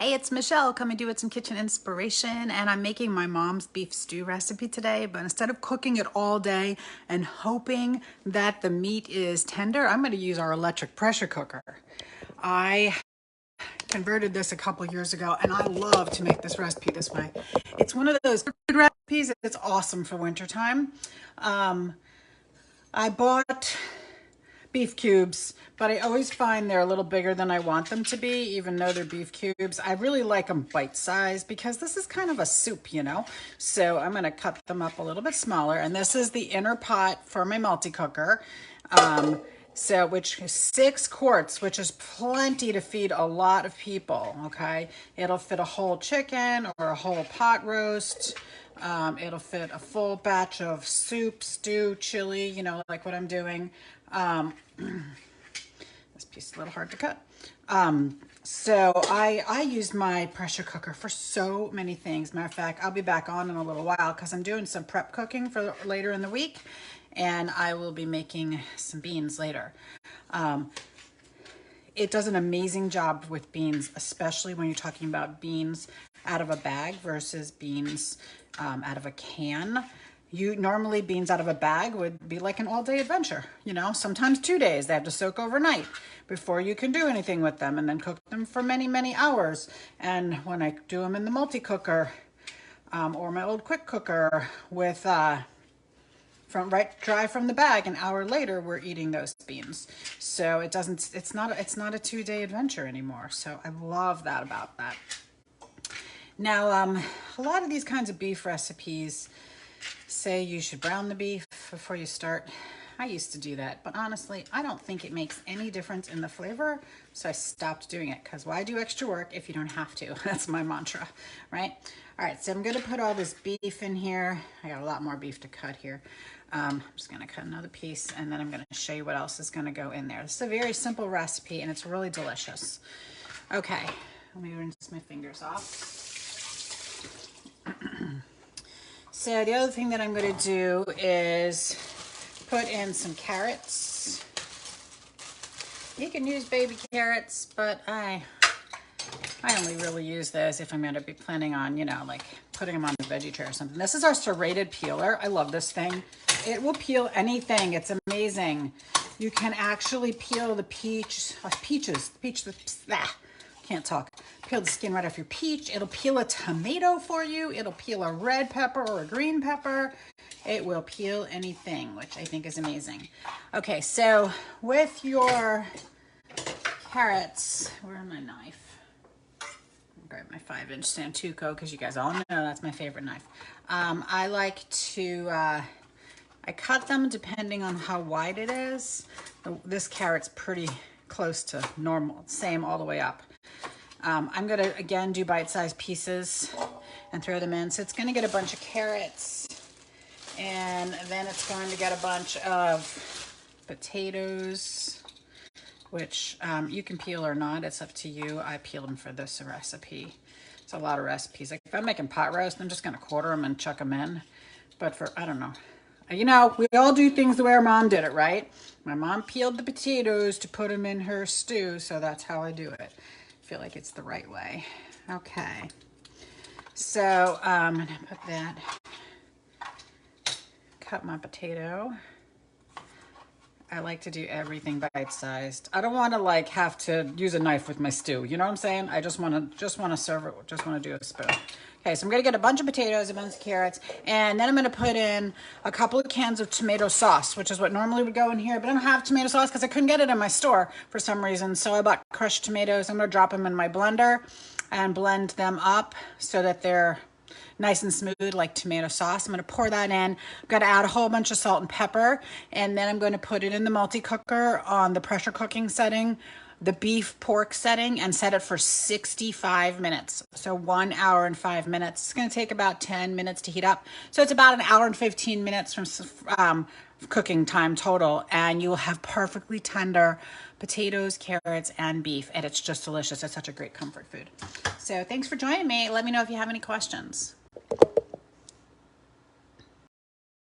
Hey, it's Michelle coming to you with some kitchen inspiration, and I'm making my mom's beef stew recipe today, but instead of cooking it all day and hoping that the meat is tender, I'm going to use our electric pressure cooker. I converted this a couple years ago, and I love to make this recipe this way. It's one of those good recipes. It's awesome for wintertime. I bought beef cubes, but I always find they're a little bigger than I want them to be, even though they're beef cubes. I really like them bite-sized because this is kind of a soup, you know? So I'm gonna cut them up a little bit smaller, and this is the inner pot for my multi-cooker. Which is 6 quarts, which is plenty to feed a lot of people, okay? It'll fit a whole chicken or a whole pot roast. It'll fit a full batch of soup, stew, chili, you know, like what I'm doing. This piece is a little hard to cut. So I use my pressure cooker for so many things. Matter of fact, I'll be back on in a little while because I'm doing some prep cooking for later in the week, and I will be making some beans later. It does an amazing job with beans, especially when you're talking about beans out of a bag versus beans out of a can. Normally beans out of a bag would be like an all-day adventure, you know, sometimes 2 days. They have to soak overnight before you can do anything with them, and then cook them for many, many hours. And when I do them in the multi-cooker or my old quick cooker with dry from the bag, an hour later we're eating those beans. So it's not a 2-day adventure anymore. So I love that about that. Now a lot of these kinds of beef recipes say you should brown the beef before you start. I used to do that, but honestly, I don't think it makes any difference in the flavor, so I stopped doing it, because why do extra work if you don't have to? That's my mantra, right? All right, so I'm gonna put all this beef in here. I got a lot more beef to cut here. I'm just gonna cut another piece, and then I'm gonna show you what else is gonna go in there. This is a very simple recipe, and it's really delicious. Okay, let me rinse my fingers off. So the other thing that I'm going to do is put in some carrots. You can use baby carrots, but I only really use those if I'm going to be planning on, you know, like putting them on the veggie tray or something. This is our serrated peeler. I love this thing. It will peel anything. It's amazing. You can actually peel the can't talk. Peel the skin right off your peach. It'll peel a tomato for you. It'll peel a red pepper or a green pepper. It will peel anything, which I think is amazing. Okay, so with your carrots, where's my knife? I'll grab my 5-inch Santoku, because you guys all know that's my favorite knife. I like to, I cut them depending on how wide it is. This carrot's pretty close to normal, same all the way up. I'm gonna, again, do bite-sized pieces and throw them in. So it's gonna get a bunch of carrots, and then it's going to get a bunch of potatoes, which you can peel or not, it's up to you. I peeled them for this recipe. It's a lot of recipes. Like if I'm making pot roast, I'm just gonna quarter them and chuck them in. But for, I don't know. You know, we all do things the way our mom did it, right? My mom peeled the potatoes to put them in her stew, so that's how I do it. I feel like it's the right way. Okay. So I'm gonna put that, cut my potato. I like to do everything bite-sized. I don't want to like have to use a knife with my stew. You know what I'm saying? I just want to serve it. Just want to do a spoon. Okay, so I'm gonna get a bunch of potatoes, a bunch of carrots, and then I'm gonna put in a couple of cans of tomato sauce, which is what normally would go in here, but I don't have tomato sauce because I couldn't get it in my store for some reason. So I bought crushed tomatoes. I'm gonna drop them in my blender and blend them up so that they're nice and smooth like tomato sauce. I'm gonna pour that in. I'm gonna add a whole bunch of salt and pepper, and then I'm gonna put it in the multi-cooker on the pressure cooking setting, the beef pork setting, and set it for 65 minutes. So 1 hour and 5 minutes. It's gonna take about 10 minutes to heat up. So it's about 1 hour and 15 minutes from cooking time total, and you will have perfectly tender potatoes, carrots, and beef, and it's just delicious. It's such a great comfort food. So thanks for joining me. Let me know if you have any questions.